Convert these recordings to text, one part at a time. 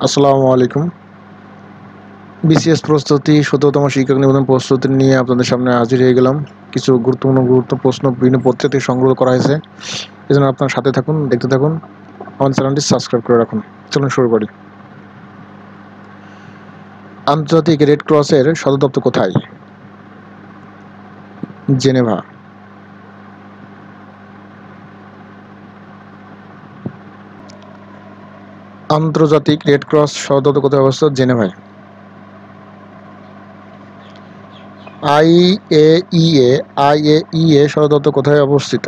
আসসালামু আলাইকুম। বিসিএস প্রস্তুতি ১৭তম শিক্ষক নিবন্ধন প্রস্তুতি নিয়ে আপনাদের সামনে হাজির হয়ে গেলাম। কিছু গুরুত্বপূর্ণ প্রশ্ন বিভিন্ন পত্রিকা থেকে সংগ্রহ করা হয়েছে। এজন্য আপনার সাথে থাকুন, দেখতে থাকুন। আমাদের চ্যানেলটি সাবস্ক্রাইব করে রাখুন। চলুন শুরু করি। আন্তর্জাতিক রেড ক্রসের সদর দপ্তর কোথায়? জেনেভা। আন্তর্জাতিক রেড ক্রস সদর দপ্তর কোথায় অবস্থিত? জেনেভায়। আইএইএ সদর দপ্তর কোথায় অবস্থিত?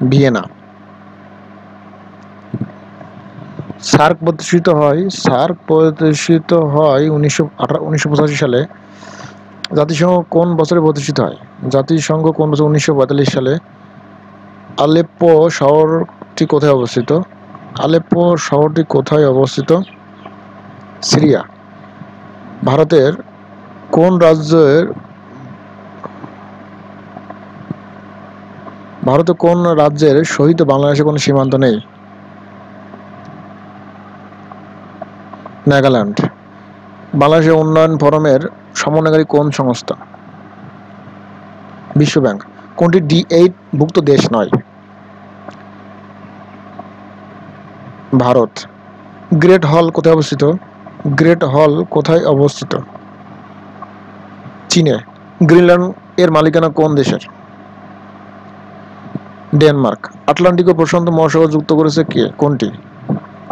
ভিয়েনা। সার্ক প্রতিষ্ঠিত হয় 1985 সালে। জাতিসংঘ কোন বছরে প্রতিষ্ঠিত হয়? জাতিসংঘ কোন বছর? 1945 সালে। আলেপ্পো শহরটি কোথায় অবস্থিত? আলেপ্পো শহরটি কোথায় অবস্থিত? সিরিয়া। ভারতের কোন রাজ্যের সহিত বাংলাদেশের কোনো সীমান্ত নেই? নাগাল্যান্ড। বাংলাদেশের উন্নয়ন ফোরামের সমন্বয়কারী কোন সংস্থা? বিশ্ব ব্যাংক। কোনটি D8 ভুক্ত দেশ নয়? ভারত। গ্রেট হল কোথায় অবস্থিত? গ্রেট হল কোথায় অবস্থিত? চীনে। গ্রিনল্যান্ড এর মালিকানা কোন দেশের? ডেনমার্ক। আটলান্টিক ও প্রশান্ত মহাসাগর যুক্ত করেছে কে? কোনটি?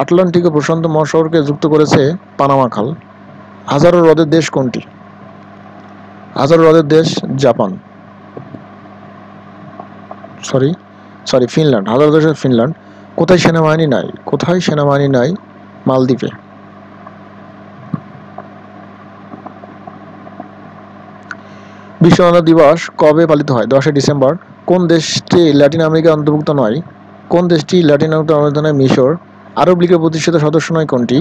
আটলান্টিক ও প্রশান্ত মহাসাগরকে যুক্ত করেছে পানামা খাল। হাজারো হ্রদের দেশ কোনটি? হাজারো হ্রদের দেশ জাপান। ফিনল্যান্ড। হাজারো দেশের ফিনল্যান্ড। কোথায় সেনাবাহিনী নাই? মালদ্বীপে। বিশ্ব অন্নদাতা দিবস কবে পালিত হয়? 10 ডিসেম্বর। কোন দেশটি ল্যাটিন আমেরিকার অন্তর্ভুক্ত নয়? মিশর। আরব লীগের প্রতিষ্ঠিত সদস্য নয় কোনটি?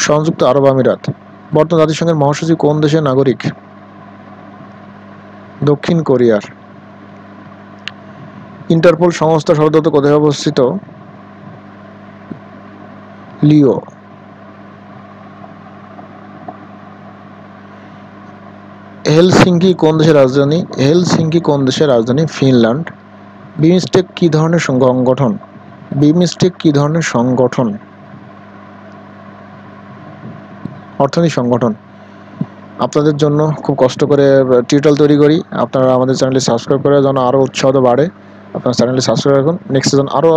সংযুক্ত আরব আমিরাত। বর্তমান জাতিসংঘের মহাসচিব কোন দেশের নাগরিক? দক্ষিণ কোরিয়ার। ইন্টারপোল সংস্থা সদর দপ্তর কোথায় অবস্থিত? লিও। হেলসিঙ্কি কোন দেশের রাজধানী? ফিনল্যান্ড। বিমস্টেক কি ধরনের সংগঠন? অর্থনৈতিক সংগঠন। আপনাদের জন্য খুব কষ্ট করে টিউটোরিয়াল তৈরি করি। আপনারা আমাদের চ্যানেলটি সাবস্ক্রাইব করে যেন আরও উৎসাহ বাড়ে। আপনার চ্যানেলটি সাবস্ক্রাইব রাখুন। নেক্সট সিজন আরও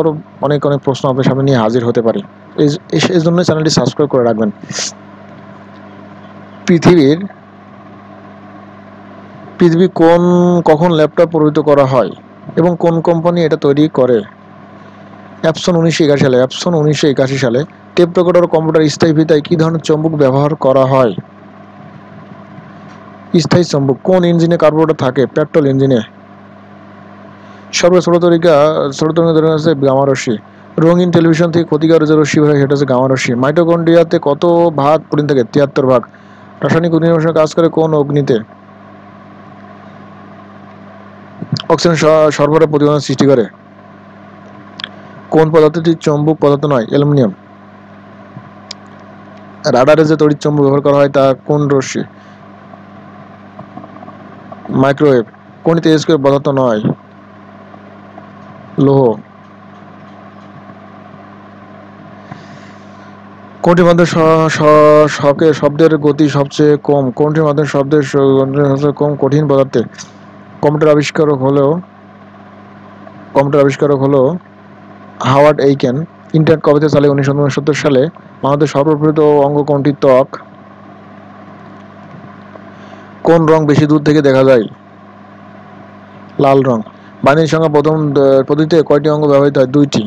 অনেক প্রশ্ন আপনার সামনে নিয়ে হাজির হতে পারি। এই জন্য চ্যানেলটি সাবস্ক্রাইব করে রাখবেন। পৃথিবী কখন ল্যাপটপ প্রবর্তিত করা হয় এবং কোন কোম্পানি এটা তৈরি করে? অ্যাপসন 1981 সালে। টেপ রেকর্ডার ও কম্পিউটার স্থায়ী ফিতায় কী ধরনের চৌম্বক ব্যবহার করা হয়? স্থায়ী চৌম্বক। কোন ইঞ্জিনে কার্বোরেটর থাকে? পেট্রোল ইঞ্জিনে। সর্বছোট তরঙ্গের দৈর্ঘ্য হচ্ছে গামা রশ্মি। রঙিন টেলিভিশন থেকে ক্ষতিকর যে রশ্মি হয় সেটা হচ্ছে গামা রশ্মি। মাইটোকন্ড্রিয়াতে কত ভাগ প্রোটিন থাকে? 73 ভাগ। রাসায়নিক অগ্নিনির্বাপক কাজ করে কোন অগ্নিতে? অক্সিজেন সরবরাহ প্রতিবন্ধক সৃষ্টি করে। কোন পদার্থটি চৌম্বক পদার্থ নয়? অ্যালুমিনিয়াম। রাডারে যে তড়িৎ চৌম্বক ব্যবহার করা হয় তা কোন রশ্মি? মাইক্রোওয়েভ। কোনটি তেজস্ক্রিয় পদার্থ নয়? লৌহ। কোনটির মাধ্যমে শব্দের গতি সবচেয়ে কম? কোনটির মাধ্যমে শব্দের সবচেয়ে কম? কঠিন পদার্থে। কম্পিউটার আবিষ্কারক হলো হাওয়ার্ড এইকেন। ইন্টারনেট কবে থেকে চালু? 1969 সালে। আমাদের সর্ববৃহৎ অঙ্গ কোনটি? ত্বক। কোন রং বেশি দূর থেকে দেখা যায়? লাল রং। বাইনারি সংখ্যা প্রথম পদ্ধতিতে কয়টি অঙ্ক ব্যবহৃত হয়? 2টি।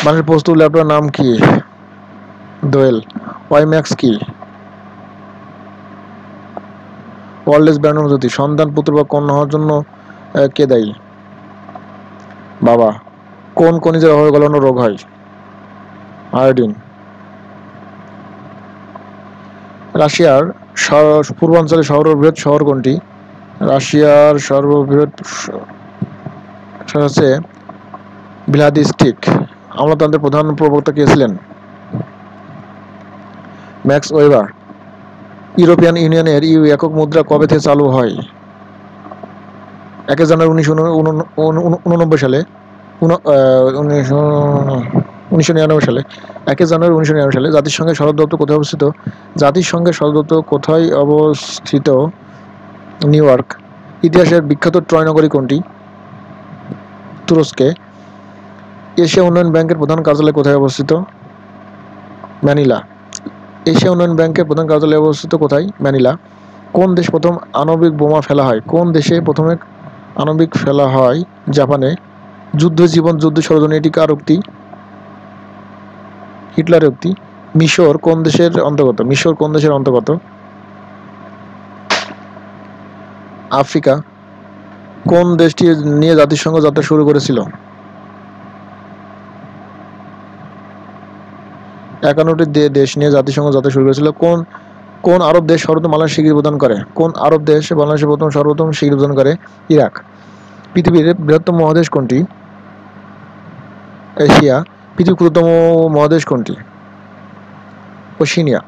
মানুষের প্রস্তুত ল্যাপটপের নাম কি? দোয়েল। ওয়াইম্যাক্স কি? ওয়ারলেস ব্যান্ড পদ্ধতি। সন্তান পুত্র বা কন্যা হওয়ার জন্য কে দায়ী? বাবা। কোন খনিজের অভাবে গলানো রোগ হয়? আয়োডিন। রাশিয়ার পূর্বাঞ্চলে সর্ববৃহৎ শহর কোনটি? রাশিয়ার সর্ববৃহৎ শহর হচ্ছে ভ্লাদিস্টিক। আমলাতন্ত্রের প্রধান প্রবক্তা কে ছিলেন? Max weber. ইউরোপিয়ান ইউনিয়নের ইউ একক মুদ্রা কবে থেকে চালু হয়? 1 জানুয়ারি 1989 সালে, 1999 সালে। 1 জানুয়ারি 1999 সালে। জাতিসংঘের সদর দপ্তর কোথায় অবস্থিত? জাতিসংঘের সদর দপ্তর কোথায় অবস্থিত? New York. ইতিহাসের বিখ্যাত ট্রয় নগরী কোনটি? তুরস্কে। এশিয়া উন্নয়ন ব্যাংকের প্রধান কার্যালয় কোথায় অবস্থিত? ম্যানিলা। এশিয়া উন্নয়ন ব্যাংকের প্রধান কার্যালয় অবস্থিত কোথায়? ম্যানিলা। কোন দেশ প্রথম আণবিক বোমা ফেলা হয়? কোন দেশে প্রথমে আণবিক ফেলা হয়? জাপানে। যুদ্ধ জীবন যুদ্ধ ষড়যন্ত্র, এটি কার উক্তি? হিটলারের উক্তি। মিশর কোন দেশের অন্তর্গত? মিশর কোন দেশের অন্তর্গত? আফ্রিকা। কোন দেশটি নিয়ে জাতিসংঘ যাত্রা শুরু করেছিল? 51টি দেশ নিয়ে জাতিসংঘ যাত্রা শুরু করেছিল। কোন আরব দেশ সর্বপ্রথম বাংলাদেশ স্বীকৃতি প্রদান করে? কোন আরব দেশ বাংলাদেশে সর্বপ্রথম স্বীকৃতি প্রদান করে? ইরাক। পৃথিবীর বৃহত্তম মহাদেশ কোনটি? এশিয়া। পৃথিবীর ক্ষুদ্রতম মহাদেশ কোনটি? ওশেনিয়া।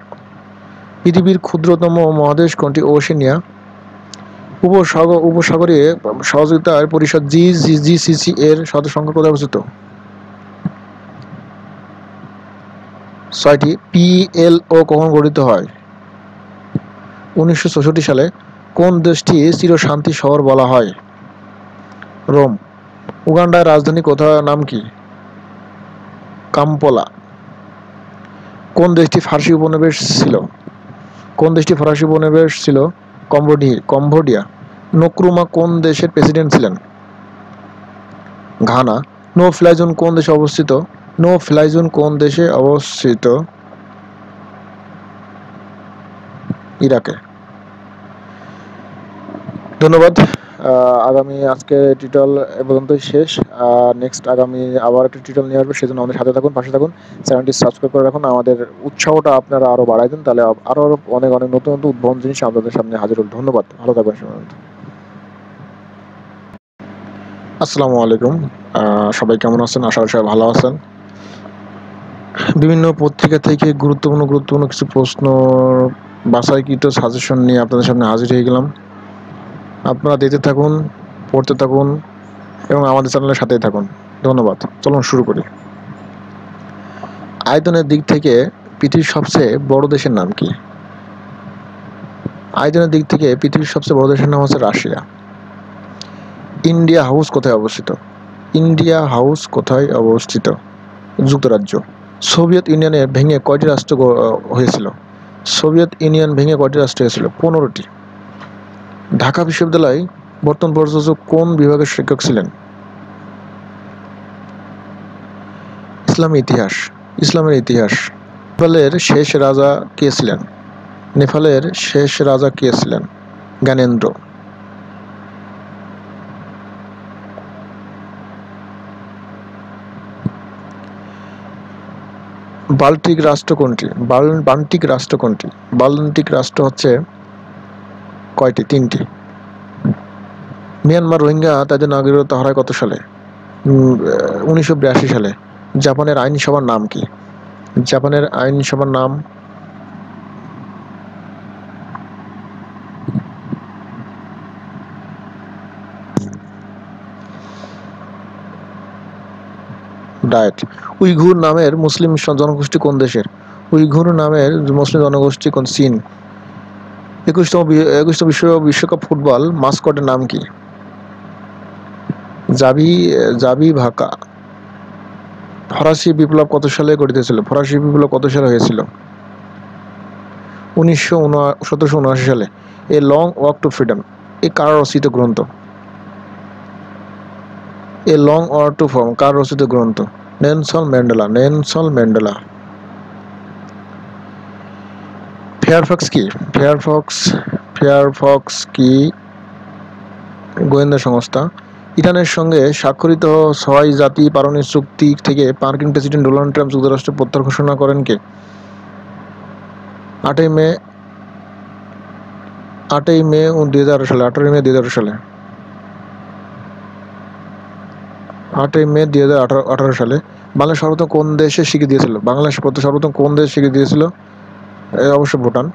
পৃথিবীর ক্ষুদ্রতম মহাদেশ কোনটি? ওশেনিয়া। উপসাগরীয় সহযোগিতার পরিষদ জিসিসি এর সদস্য সংখ্যা কোথায় অবস্থিত? 6টি। পিএলও কখন গঠিত হয়? 1964 সালে। কোন দেশটি চিরশান্তি শহর বলা হয়? রোম। উগান্ডার রাজধানী নাম কি? কাম্পালা। কোন দেশটি ফরাসি উপনিবেশ ছিল? কম্বোডিয়া। নক্রুমা কোন দেশের প্রেসিডেন্ট ছিলেন? ঘানা। নো ফ্লাই জোন কোন দেশে অবস্থিত? ইরাকে। ধন্যবাদ। আগামী আজকে টিউটোরিয়াল এ পর্যন্তই শেষ। নেক্সট আগামী আবার একটা টিউটোরিয়াল নিয়ে আসবে, সেজন্য আমাদের সাথে থাকুন, পাশে থাকুন, চ্যানেলটি সাবস্ক্রাইব করে রাখুন। আমাদের উৎসাহটা আপনারা আরও বাড়াই দেন, তাহলে আরও অনেক নতুন উদ্ভাবন জিনিস আপনাদের সামনে হাজির হল। ধন্যবাদ, ভালো থাকবেন সবাই। আসসালামু আলাইকুম। সবাই কেমন আছেন? আশা করি সবাই ভালো আছেন। বিভিন্ন পত্রিকা থেকে গুরুত্বপূর্ণ কিছু প্রশ্ন বাছাইকৃত সাজেশন নিয়ে আপনাদের সামনে হাজির হয়ে গেলাম। আপনারা দেখতে থাকুন, পড়তে থাকুন এবং আমাদের চ্যানেলের সাথেই থাকুন। ধন্যবাদ। চলুন শুরু করি। আয়তনের দিক থেকে পৃথিবীর সবচেয়ে বড় দেশের নাম কি? আয়তনের দিক থেকে পৃথিবীর সবচেয়ে বড় দেশের নাম হচ্ছে রাশিয়া। ইন্ডিয়া হাউস কোথায় অবস্থিত? যুক্তরাজ্য। সোভিয়েত ইউনিয়ন ভেঙে কয়টি রাষ্ট্র হয়েছিল? 15টি। ঢাকা বিশ্ববিদ্যালয় বর্তমান প্রযোজক কোন বিভাগের শিক্ষক ছিলেন? ইসলামের ইতিহাস। নেপালের শেষ রাজা কে ছিলেন? জ্ঞানেন্দ্র। বাল্টিক রাষ্ট্র হচ্ছে কয়টি? 3টি। মিয়ানমার রোহিঙ্গা তাদের নাগরিকত্ব হারায় কত সালে? 1982 সালে। জাপানের আইনসভার নাম কি? ডায়েট। উইঘুর নামের মুসলিম জনগোষ্ঠী কোন দেশের? চীন। 21তম বিশ্বকাপ ফুটবল মাস্কটের নাম কি? জাবি ভাকা। ফরাসি বিপ্লব কত সালে হয়েছিল? 1779 সালে। A long walk to freedom কার রচিত গ্রন্থ? Nelson Mandela. ফেয়ারফক্স কি গোয়েন্দা সংস্থা? ইরানের সঙ্গে স্বাক্ষরিত 6 জাতি পারমাণবিক চুক্তি থেকে মার্কিন প্রেসিডেন্ট ডোনাল্ড ট্রাম্প যুক্তরাষ্ট্র প্রত্যাহার ঘোষণা করেন কে? 8 মে 2018 সালে। 8 মে 2018 সালে। বাংলাদেশ সর্বপ্রথম কোন দেশে স্বীকৃতি দিয়েছিল? বাংলাদেশ সর্বপ্রথম কোন দেশ স্বীকৃতি দিয়েছিল? অবশ্যই ভুটান।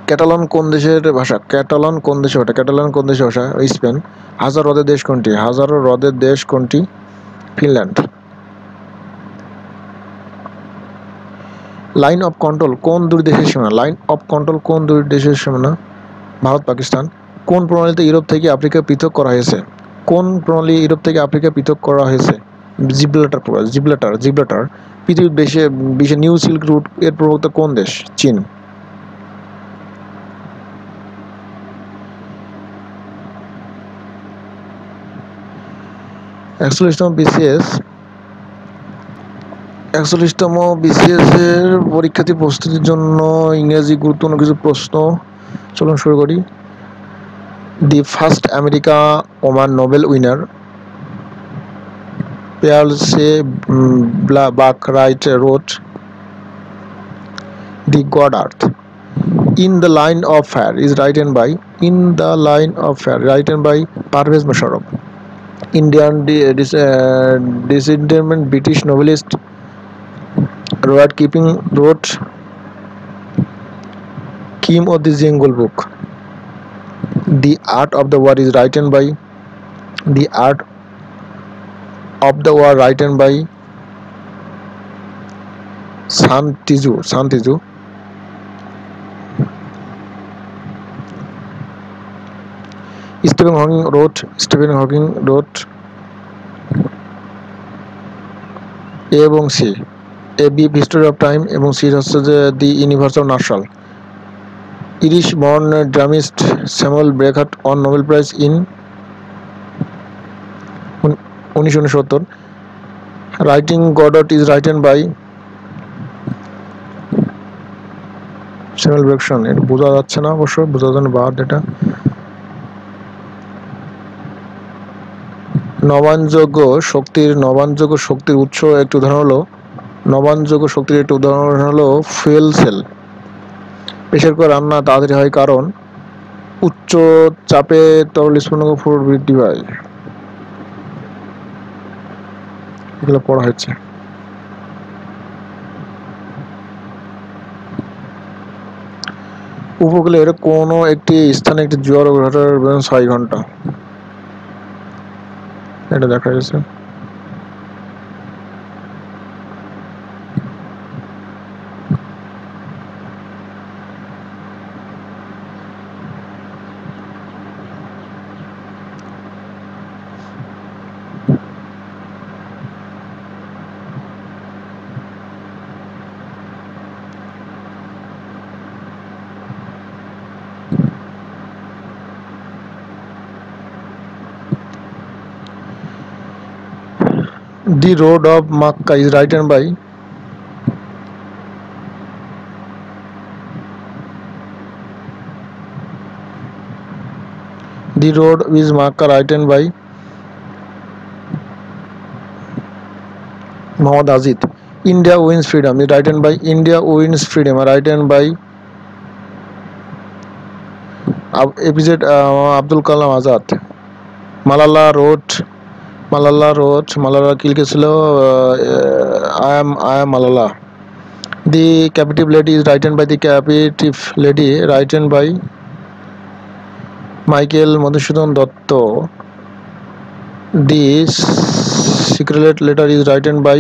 ক্যাটালন কোন দেশের ভাষা? ক্যাটালন কোন দেশের ভাষা? ক্যাটালন কোন দেশের ভাষা? স্পেন। হাজার হ্রদের দেশ কোনটি? হাজারো হ্রদের দেশ কোনটি? ফিনল্যান্ড। লাইন অফ কন্ট্রোল কোন দুই দেশের সীমানা? লাইন অফ কন্ট্রোল কোন দুই দেশের সীমানা? ভারত পাকিস্তান। কোন প্রণালীতে ইউরোপ থেকে আফ্রিকা পৃথক করা হয়েছে? কোন প্রণালী ইউরোপ থেকে আফ্রিকা পৃথক করা হয়েছে? জিব্রাল্টার। পৃথিবীর বিশ্বের নিউ সিল্ক রুট এর প্রবক্তা কোন দেশ? চীন। একচল্লিশতম বিসিএস এর পরীক্ষার্থী প্রস্তুতির জন্য ইংরেজি গুরুত্বপূর্ণ কিছু প্রশ্ন। চলুন শুরু করি। The first America woman Nobel winner Pearl S Buck wrote wrote The God Earth. In the Line of Fire is written by Parvez Musharraf. Indian descendant British novelist Rudyard Kipling wrote Kim of the Jungle Book. The Art of the War is written by Sun Tzu. Stephen Hawking wrote A এবং C. A brief history of time এবং C হচ্ছে যে The Universe of Marshall. Irish born dramist Samuel Beckett won Nobel Prize in 1969. Writing Godot is written by Samuel Beckett. এটা বোঝা যাচ্ছে না, অবশ্য বোঝার জন্য বাদ। এটা নবায়নযোগ্য শক্তির উৎস একটি উদাহরণ হলো ফুয়েল সেল। প্রেসার কুকার রান্না তাড়াতাড়ি হয় কারণ উচ্চ চাপে তরল স্ফুটনাঙ্ক ফুট বৃদ্ধি পায়। এগুলো পড়া হচ্ছে। উপকূলের কোন একটি স্থানে একটি জোয়ার ঘটার 6 ঘন্টা। এটা দেখা যাচ্ছে। The Road of Makkah is written by Muhammad Azid. India Wins Freedom is written by APJ Abdul Kalam Azad. Malala কি লিখেছিল? I am Malala. The Captive Lady is written by Michael Madhusudan Dotto. The Secret Letter is written by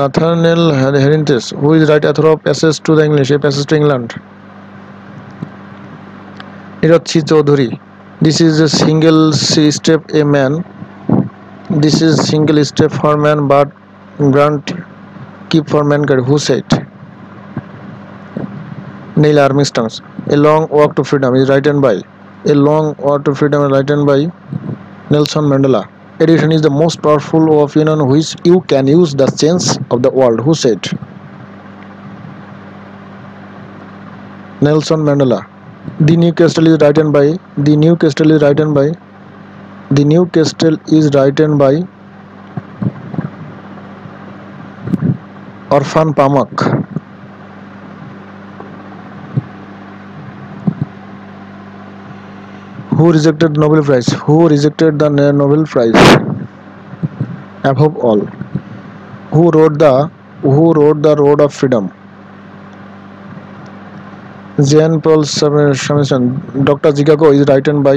Nathaniel Herintes, who is right author of Passage to England. Niratchi Chaudhary. This is a single step for man, but grant keep for mankind. Who said? Neil Armstrong. A Long Walk to Freedom is written by Nelson Mandela. Education is the most powerful opinion which you can use the change of the world. Who said? Nelson Mandela. The Newcastle is written by Orphan Pamuk. Who rejected Nobel Prize? Who rejected the Nobel Prize? Above all. Who wrote the Road of Freedom? Jean-Paul Samson. Dr. Chicago is written by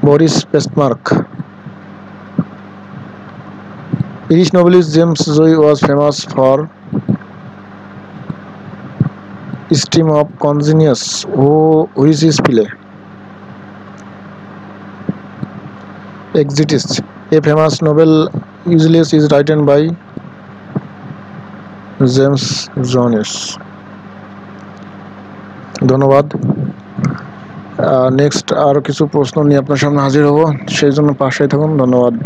Boris Pasternak. Irish novelist James Joyce was famous for Stream of Consciousness. Which is play? Exodus. A famous novel Ulysses is written by James Joyce. ধন্যবাদ। Next আরও কিছু প্রশ্ন নিয়ে আপনার সামনে হাজির হব, সেই জন্য পাশেই থাকুন। ধন্যবাদ।